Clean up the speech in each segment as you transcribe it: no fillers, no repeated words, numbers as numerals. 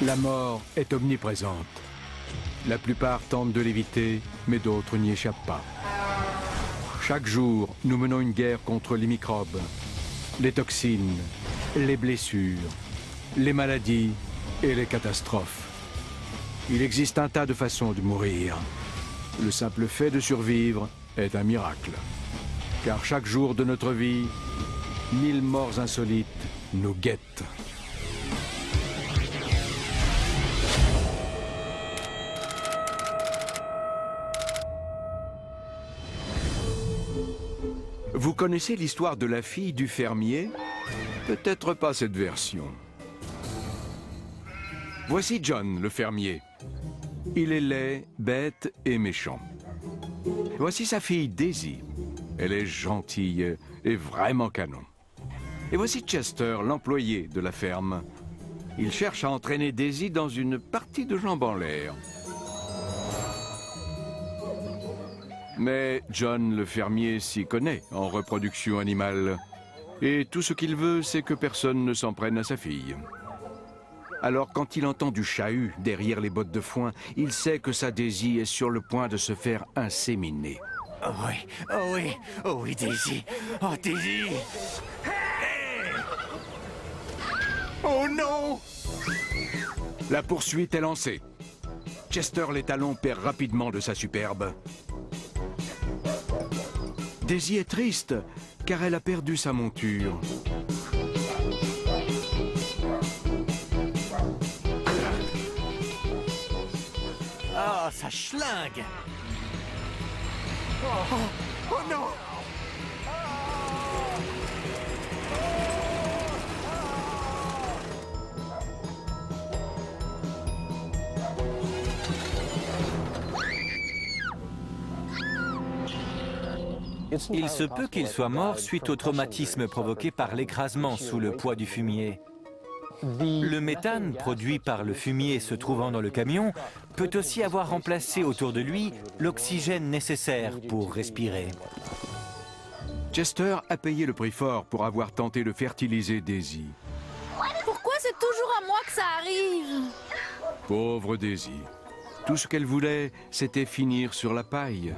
La mort est omniprésente. La plupart tentent de l'éviter, mais d'autres n'y échappent pas. Chaque jour, nous menons une guerre contre les microbes, les toxines, les blessures, les maladies et les catastrophes. Il existe un tas de façons de mourir. Le simple fait de survivre est un miracle. Car chaque jour de notre vie, 1000 morts insolites nous guettent. Vous connaissez l'histoire de la fille du fermier? Peut-être pas cette version. Voici John, le fermier. Il est laid, bête et méchant. Voici sa fille Daisy. Elle est gentille et vraiment canon. Et voici Chester, l'employé de la ferme. Il cherche à entraîner Daisy dans une partie de jambes en l'air. Mais John, le fermier, s'y connaît en reproduction animale. Et tout ce qu'il veut, c'est que personne ne s'en prenne à sa fille. Alors, quand il entend du chahut derrière les bottes de foin, il sait que sa Daisy est sur le point de se faire inséminer. Oh oui, oh oui, oh oui, Daisy. Oh, Daisy. Hey! Oh non! La poursuite est lancée. Chester l'étalon perd rapidement de sa superbe. Daisy est triste, car elle a perdu sa monture. Oh, ça schlingue! Oh, oh non! Il se peut qu'il soit mort suite au traumatisme provoqué par l'écrasement sous le poids du fumier. Le méthane produit par le fumier se trouvant dans le camion peut aussi avoir remplacé autour de lui l'oxygène nécessaire pour respirer. Chester a payé le prix fort pour avoir tenté de fertiliser Daisy. Pourquoi c'est toujours à moi que ça arrive? Pauvre Daisy. Tout ce qu'elle voulait, c'était finir sur la paille.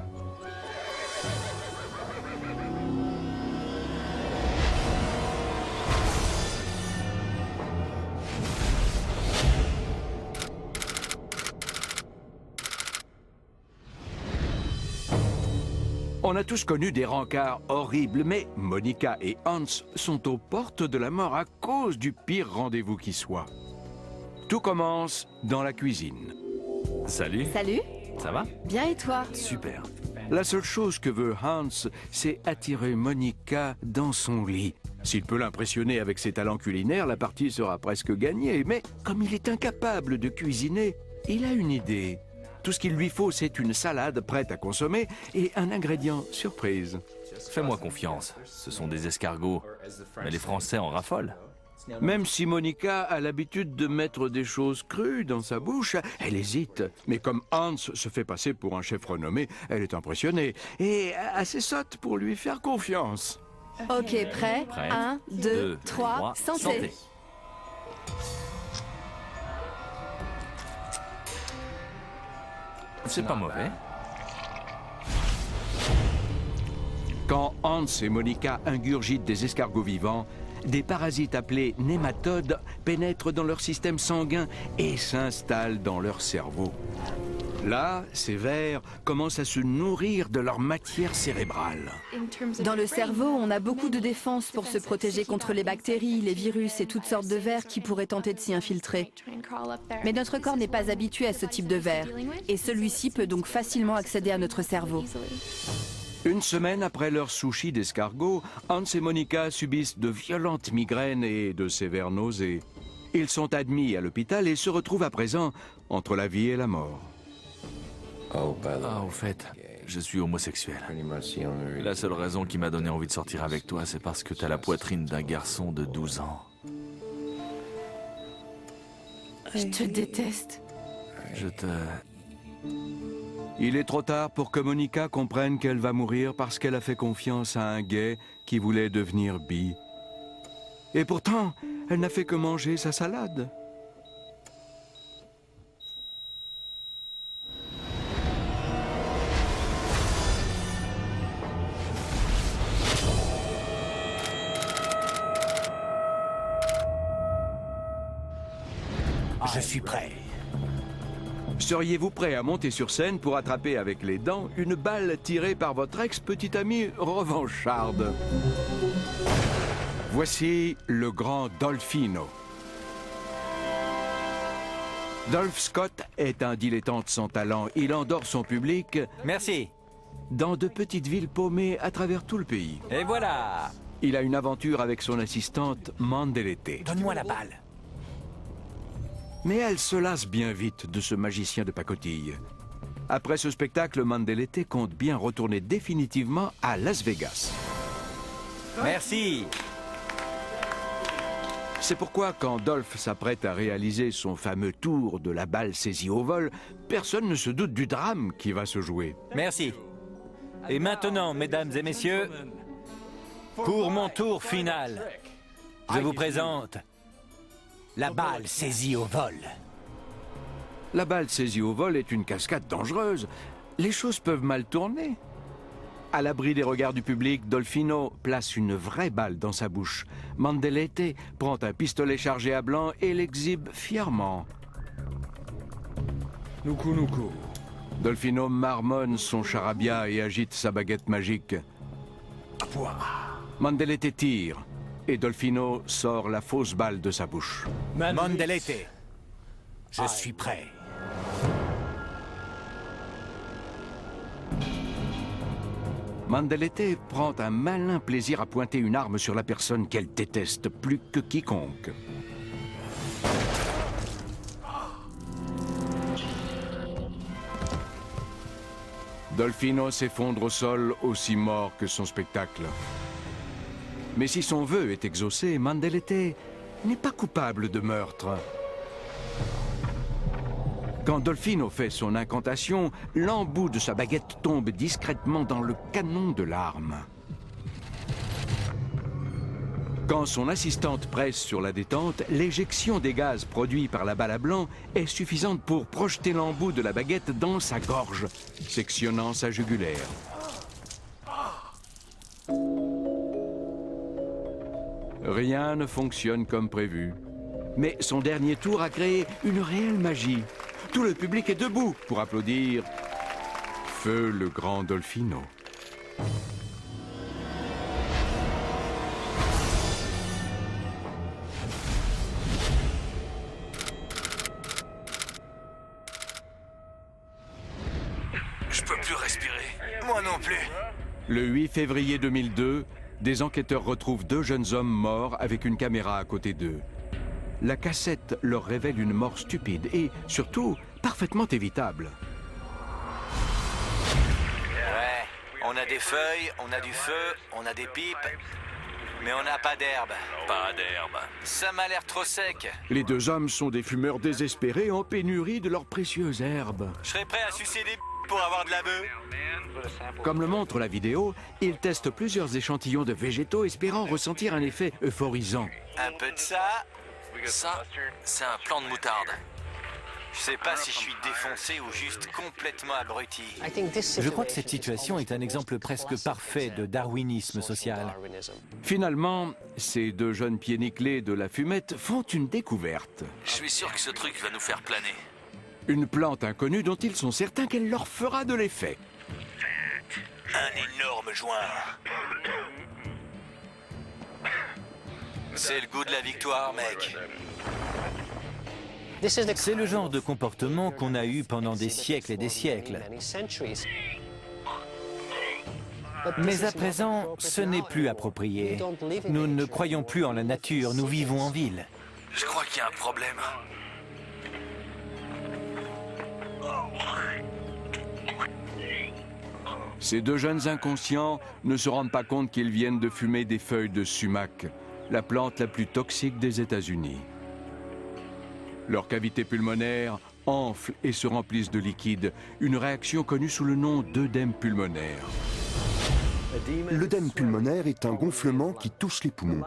On a tous connu des rencarts horribles, mais Monica et Hans sont aux portes de la mort à cause du pire rendez-vous qui soit. Tout commence dans la cuisine. Salut. Salut, Ça va? bien et toi? Super. La seule chose que veut Hans, c'est attirer Monica dans son lit. S'il peut l'impressionner avec ses talents culinaires, la partie sera presque gagnée. Mais comme il est incapable de cuisiner, il a une idée. Tout ce qu'il lui faut, c'est une salade prête à consommer et un ingrédient surprise. Fais-moi confiance. Ce sont des escargots. Mais les Français en raffolent. Même si Monica a l'habitude de mettre des choses crues dans sa bouche, elle hésite. Mais comme Hans se fait passer pour un chef renommé, elle est impressionnée et assez sotte pour lui faire confiance. Ok, prêt? Prêt. 1, 2, 3, santé. C'est pas mauvais. Quand Hans et Monica ingurgitent des escargots vivants, des parasites appelés nématodes pénètrent dans leur système sanguin et s'installent dans leur cerveau. Là, ces vers commencent à se nourrir de leur matière cérébrale. Dans le cerveau, on a beaucoup de défenses pour se protéger contre les bactéries, les virus et toutes sortes de vers qui pourraient tenter de s'y infiltrer. Mais notre corps n'est pas habitué à ce type de vers, et celui-ci peut donc facilement accéder à notre cerveau. Une semaine après leur sushi d'escargot, Hans et Monica subissent de violentes migraines et de sévères nausées. Ils sont admis à l'hôpital et se retrouvent à présent entre la vie et la mort. Ah, au fait, je suis homosexuel. La seule raison qui m'a donné envie de sortir avec toi, c'est parce que t'as la poitrine d'un garçon de 12 ans. Je te déteste. Je te... Il est trop tard pour que Monica comprenne qu'elle va mourir parce qu'elle a fait confiance à un gay qui voulait devenir bi. Et pourtant, elle n'a fait que manger sa salade. Je suis prêt. Seriez-vous prêt à monter sur scène pour attraper avec les dents une balle tirée par votre ex-petite amie revancharde? Voici le grand Dolphino. Dolph Scott est un dilettante sans talent. Il endort son public Merci. dans de petites villes paumées à travers tout le pays. Et voilà. Il a une aventure avec son assistante Mandelete. Donne-moi la balle. Mais elle se lasse bien vite de ce magicien de pacotille. Après ce spectacle, Mandelete compte bien retourner définitivement à Las Vegas. Merci. C'est pourquoi quand Dolph s'apprête à réaliser son fameux tour de la balle saisie au vol, personne ne se doute du drame qui va se jouer. Merci. Et maintenant, mesdames et messieurs, pour mon tour final, je vous présente La balle saisie au vol. La balle saisie au vol est une cascade dangereuse. Les choses peuvent mal tourner. À l'abri des regards du public, Dolphino place une vraie balle dans sa bouche. Mandelete prend un pistolet chargé à blanc et l'exhibe fièrement. Nuku Nuku. Dolphino marmonne son charabia et agite sa baguette magique. Mandelete tire et Dolphino sort la fausse balle de sa bouche. Mandelete. Je suis prêt. Mandelete prend un malin plaisir à pointer une arme sur la personne qu'elle déteste plus que quiconque. Dolphino s'effondre au sol aussi mort que son spectacle. Mais si son vœu est exaucé, Mandelete n'est pas coupable de meurtre. Quand Dolphino fait son incantation, l'embout de sa baguette tombe discrètement dans le canon de l'arme. Quand son assistante presse sur la détente, l'éjection des gaz produits par la balle à blanc est suffisante pour projeter l'embout de la baguette dans sa gorge, sectionnant sa jugulaire. Rien ne fonctionne comme prévu. Mais son dernier tour a créé une réelle magie. Tout le public est debout pour applaudir Feu le grand Dolphino. Je peux plus respirer. Moi non plus. Le 8 février 2002, des enquêteurs retrouvent deux jeunes hommes morts avec une caméra à côté d'eux. La cassette leur révèle une mort stupide et, surtout, parfaitement évitable. Ouais, on a des feuilles, on a du feu, on a des pipes, mais on n'a pas d'herbe. Pas d'herbe. Ça m'a l'air trop sec. Les deux hommes sont des fumeurs désespérés en pénurie de leurs précieuses herbes. Je serais prêt à sucer des pour avoir de la bœuf. Comme le montre la vidéo, ils testent plusieurs échantillons de végétaux espérant ressentir un effet euphorisant. Un peu de ça. Ça, c'est un plant de moutarde. Je sais pas si je suis défoncé ou juste complètement abruti. Je crois que cette situation est un exemple presque parfait de darwinisme social. Finalement, ces deux jeunes pieds nickelés de la fumette font une découverte. Je suis sûr que ce truc va nous faire planer. Une plante inconnue dont ils sont certains qu'elle leur fera de l'effet. Un énorme joint. C'est le goût de la victoire, mec. C'est le genre de comportement qu'on a eu pendant des siècles et des siècles. Mais à présent, ce n'est plus approprié. Nous ne croyons plus en la nature, nous vivons en ville. Je crois qu'il y a un problème. Ces deux jeunes inconscients ne se rendent pas compte qu'ils viennent de fumer des feuilles de sumac, la plante la plus toxique des États-Unis. Leurs cavités pulmonaires enflent et se remplissent de liquide, une réaction connue sous le nom d'œdème pulmonaire. L'œdème pulmonaire est un gonflement qui touche les poumons.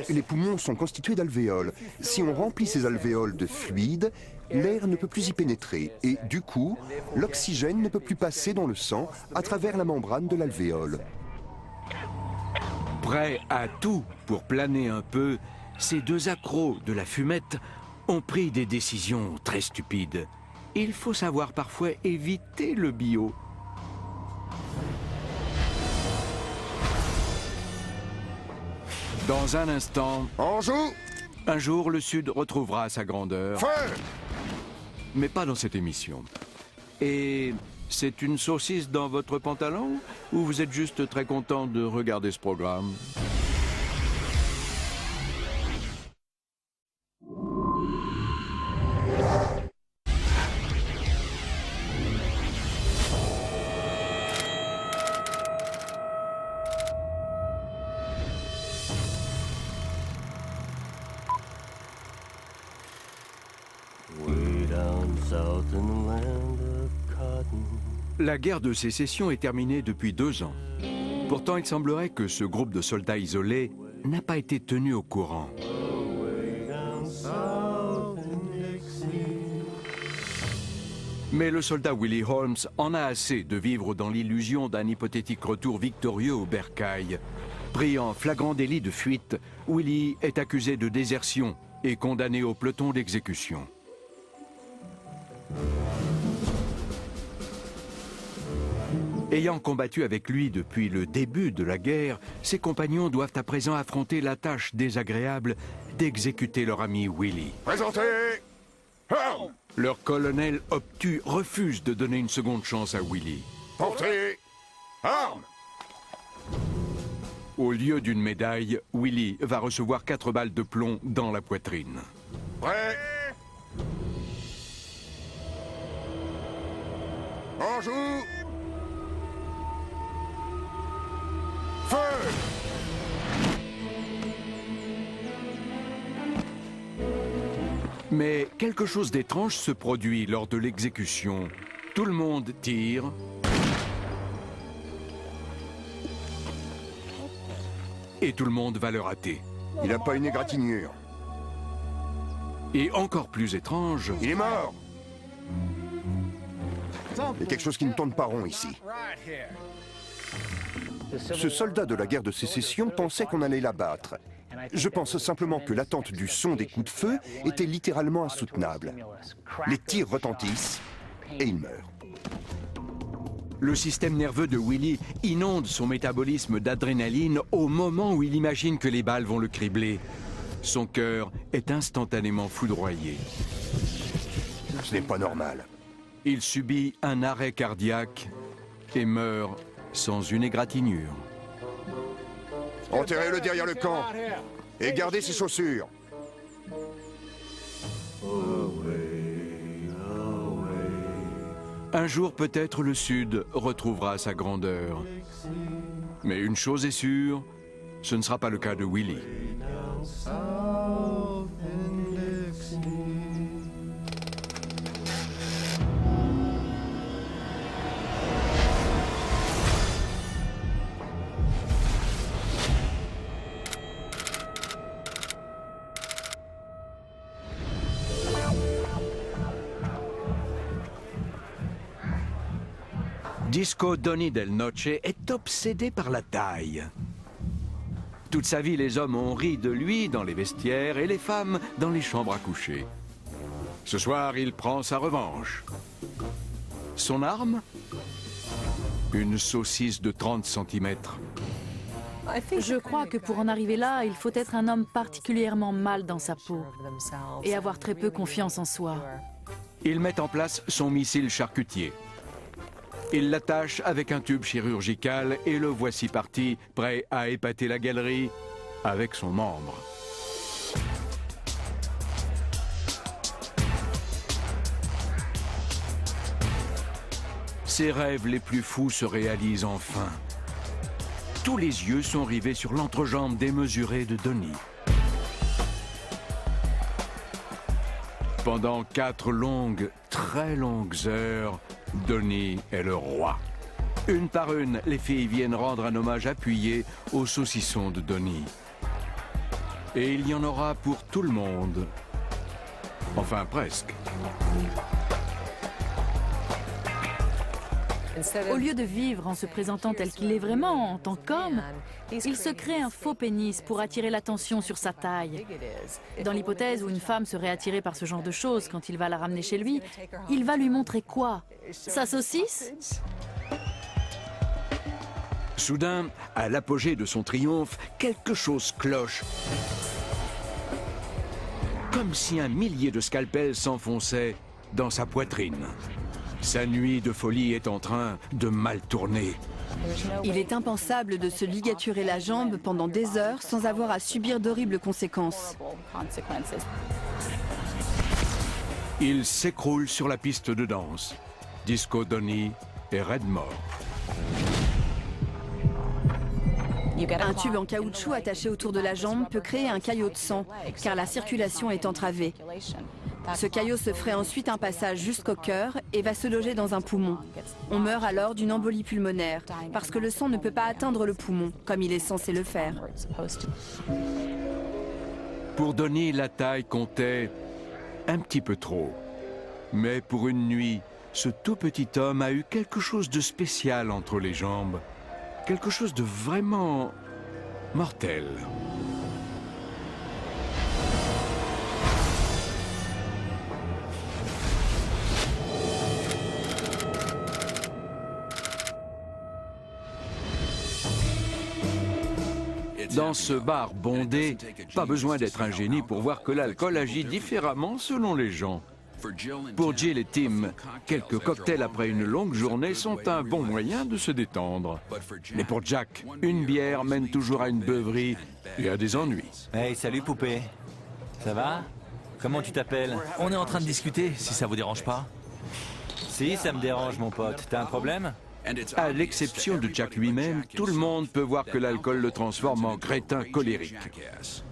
Les poumons sont constitués d'alvéoles. Si on remplit ces alvéoles de fluide, l'air ne peut plus y pénétrer et, du coup, l'oxygène ne peut plus passer dans le sang à travers la membrane de l'alvéole. Prêts à tout pour planer un peu, ces deux accros de la fumette ont pris des décisions très stupides. Il faut savoir parfois éviter le bio. Dans un instant, On joue. un jour, le Sud retrouvera sa grandeur. Feu. Mais pas dans cette émission. Et c'est une saucisse dans votre pantalon ou vous êtes juste très content de regarder ce programme? La guerre de sécession est terminée depuis 2 ans. Pourtant, il semblerait que ce groupe de soldats isolés n'a pas été tenu au courant. Mais le soldat Willie Holmes en a assez de vivre dans l'illusion d'un hypothétique retour victorieux au bercail. Pris en flagrant délit de fuite, Willie est accusé de désertion et condamné au peloton d'exécution. Ayant combattu avec lui depuis le début de la guerre, ses compagnons doivent à présent affronter la tâche désagréable d'exécuter leur ami Willie. Présentez. Armes. Leur colonel obtus refuse de donner une seconde chance à Willie. Portez. Armes. Au lieu d'une médaille, Willie va recevoir 4 balles de plomb dans la poitrine. Prêt. On joue. Feu. Mais quelque chose d'étrange se produit lors de l'exécution. Tout le monde tire. Et tout le monde va le rater. Il n'a pas une égratignure. Et encore plus étrange, Il est mort. Il y a quelque chose qui ne tourne pas rond ici. Ce soldat de la guerre de sécession pensait qu'on allait l'abattre. Je pense simplement que l'attente du son des coups de feu était littéralement insoutenable. Les tirs retentissent et il meurt. le système nerveux de Willie inonde son métabolisme d'adrénaline au moment où il imagine que les balles vont le cribler. Son cœur est instantanément foudroyé. Ce n'est pas normal. Il subit un arrêt cardiaque et meurt sans une égratignure. Enterrez-le derrière le camp et gardez ses chaussures. Un jour peut-être le Sud retrouvera sa grandeur. Mais une chose est sûre, ce ne sera pas le cas de Willie. Disco Donny Del Noce est obsédé par la taille. Toute sa vie, les hommes ont ri de lui dans les vestiaires et les femmes dans les chambres à coucher. Ce soir, il prend sa revanche. Son arme ? Une saucisse de 30 cm. Je crois que pour en arriver là, il faut être un homme particulièrement mal dans sa peau et avoir très peu confiance en soi. Il met en place son missile charcutier. Il l'attache avec un tube chirurgical et le voici parti, prêt à épater la galerie avec son membre. Ses rêves les plus fous se réalisent enfin. Tous les yeux sont rivés sur l'entrejambe démesurée de Donny. Pendant 4 longues, très longues heures, Donny est le roi. Une par une, les filles viennent rendre un hommage appuyé au saucisson de Donny. Et il y en aura pour tout le monde. Enfin, presque. Au lieu de vivre en se présentant tel qu'il est vraiment, en tant qu'homme, il se crée un faux pénis pour attirer l'attention sur sa taille. Dans l'hypothèse où une femme serait attirée par ce genre de choses quand il va la ramener chez lui, il va lui montrer quoi? Sa saucisse? Soudain, à l'apogée de son triomphe, quelque chose cloche. Comme si un millier de scalpels s'enfonçaient dans sa poitrine. Sa nuit de folie est en train de mal tourner. Il est impensable de se ligaturer la jambe pendant des heures sans avoir à subir d'horribles conséquences. Il s'écroule sur la piste de danse. Disco Donny est raide mort. Un tube en caoutchouc attaché autour de la jambe peut créer un caillot de sang, car la circulation est entravée. Ce caillot se ferait ensuite un passage jusqu'au cœur et va se loger dans un poumon. On meurt alors d'une embolie pulmonaire, parce que le sang ne peut pas atteindre le poumon, comme il est censé le faire. Pour Donny, la taille comptait un petit peu trop. Mais pour une nuit, ce tout petit homme a eu quelque chose de spécial entre les jambes. Quelque chose de vraiment mortel. Dans ce bar bondé, pas besoin d'être un génie pour voir que l'alcool agit différemment selon les gens. Pour Jill et Tim, quelques cocktails après une longue journée sont un bon moyen de se détendre. Mais pour Jack, une bière mène toujours à une beuverie et à des ennuis. Hey, salut poupée. Ça va? Comment tu t'appelles? On est en train de discuter, si ça vous dérange pas. Si, ça me dérange mon pote. T'as un problème? À l'exception de Jack lui-même, tout le monde peut voir que l'alcool le transforme en crétin colérique.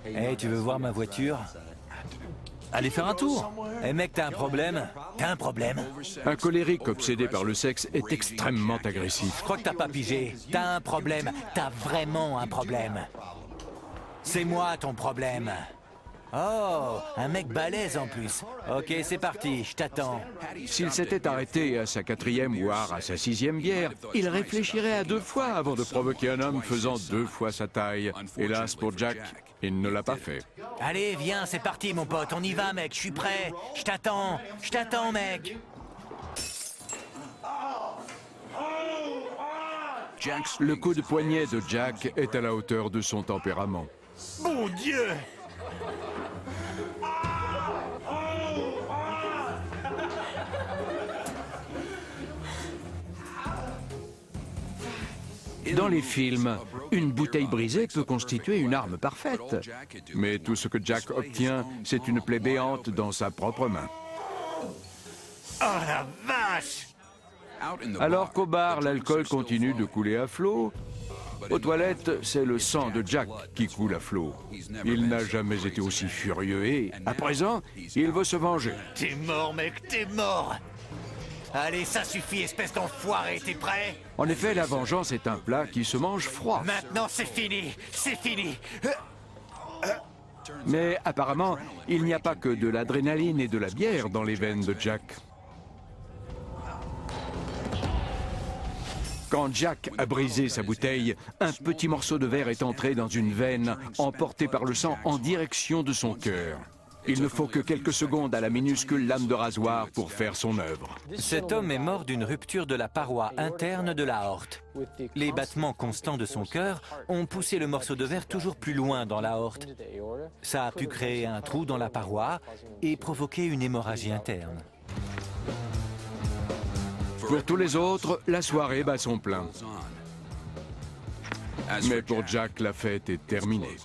Hey, tu veux voir ma voiture? Allez faire un tour. Eh mec, t'as un problème? T'as un problème? Un colérique obsédé par le sexe est extrêmement agressif. Je crois que t'as pas pigé. T'as un problème. T'as vraiment un problème. C'est moi ton problème. Oh, un mec balèze en plus. Ok, c'est parti, je t'attends. S'il s'était arrêté à sa 4e, voire à sa 6e bière, il réfléchirait à 2 fois avant de provoquer un homme faisant 2 fois sa taille. Hélas pour Jack, il ne l'a pas fait. Allez, viens, c'est parti mon pote, on y va mec, je suis prêt. Je t'attends mec. Le coup de poignet de Jack est à la hauteur de son tempérament. Mon Dieu! Dans les films, une bouteille brisée peut constituer une arme parfaite. Mais tout ce que Jack obtient, c'est une plaie béante dans sa propre main. Oh la vache! Alors qu'au bar, l'alcool continue de couler à flot, aux toilettes, c'est le sang de Jack qui coule à flot. Il n'a jamais été aussi furieux et, à présent, il veut se venger. T'es mort, mec, t'es mort! Allez, ça suffit, espèce d'enfoiré, t'es prêt? En effet, la vengeance est un plat qui se mange froid. Maintenant, c'est fini, c'est fini. Mais apparemment, il n'y a pas que de l'adrénaline et de la bière dans les veines de Jack. Quand Jack a brisé sa bouteille, un petit morceau de verre est entré dans une veine, emporté par le sang en direction de son cœur. Il ne faut que quelques secondes à la minuscule lame de rasoir pour faire son œuvre. Cet homme est mort d'une rupture de la paroi interne de l'aorte. Les battements constants de son cœur ont poussé le morceau de verre toujours plus loin dans l'aorte. Ça a pu créer un trou dans la paroi et provoquer une hémorragie interne. Pour tous les autres, la soirée bat son plein. Mais pour Jack, la fête est terminée.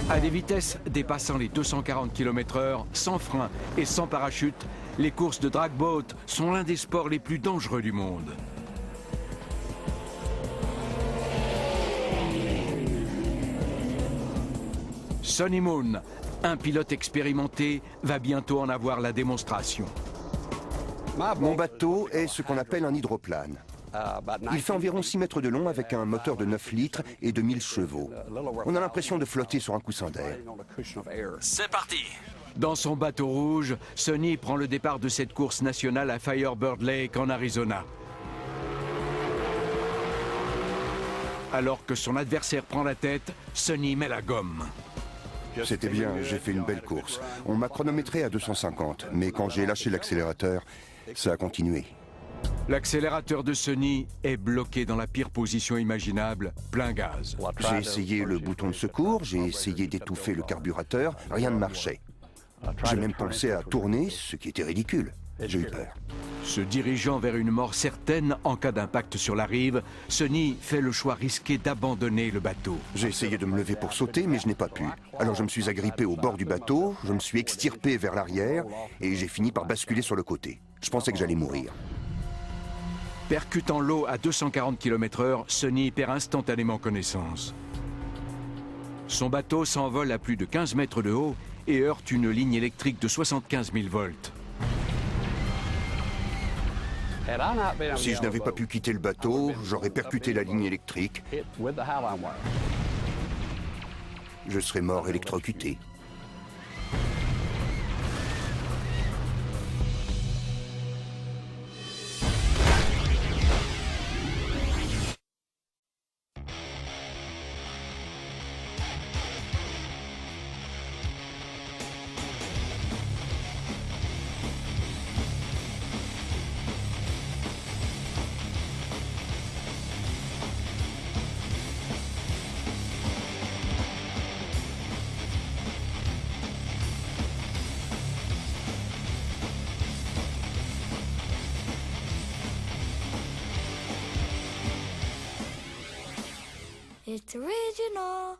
À des vitesses dépassant les 240 km/h, sans frein et sans parachute, les courses de drag boat sont l'un des sports les plus dangereux du monde. Sonny Moon, un pilote expérimenté, va bientôt en avoir la démonstration. Mon bateau est ce qu'on appelle un hydroplane. Il fait environ 6 mètres de long avec un moteur de 9 litres et de 1000 chevaux. On a l'impression de flotter sur un coussin d'air. C'est parti! Dans son bateau rouge, Sonny prend le départ de cette course nationale à Firebird Lake en Arizona. Alors que son adversaire prend la tête, Sonny met la gomme. C'était bien, j'ai fait une belle course. On m'a chronométré à 250, mais quand j'ai lâché l'accélérateur, ça a continué. L'accélérateur de Sonny est bloqué dans la pire position imaginable, plein gaz. J'ai essayé le bouton de secours, j'ai essayé d'étouffer le carburateur, rien ne marchait. J'ai même pensé à tourner, ce qui était ridicule. J'ai eu peur. Se dirigeant vers une mort certaine en cas d'impact sur la rive, Sonny fait le choix risqué d'abandonner le bateau. J'ai essayé de me lever pour sauter, mais je n'ai pas pu. Alors je me suis agrippé au bord du bateau, je me suis extirpé vers l'arrière et j'ai fini par basculer sur le côté. Je pensais que j'allais mourir. Percutant l'eau à 240 km/h, Sonny perd instantanément connaissance. Son bateau s'envole à plus de 15 mètres de haut et heurte une ligne électrique de 75 000 volts. Si je n'avais pas pu quitter le bateau, j'aurais percuté la ligne électrique. Je serais mort électrocuté. It's original.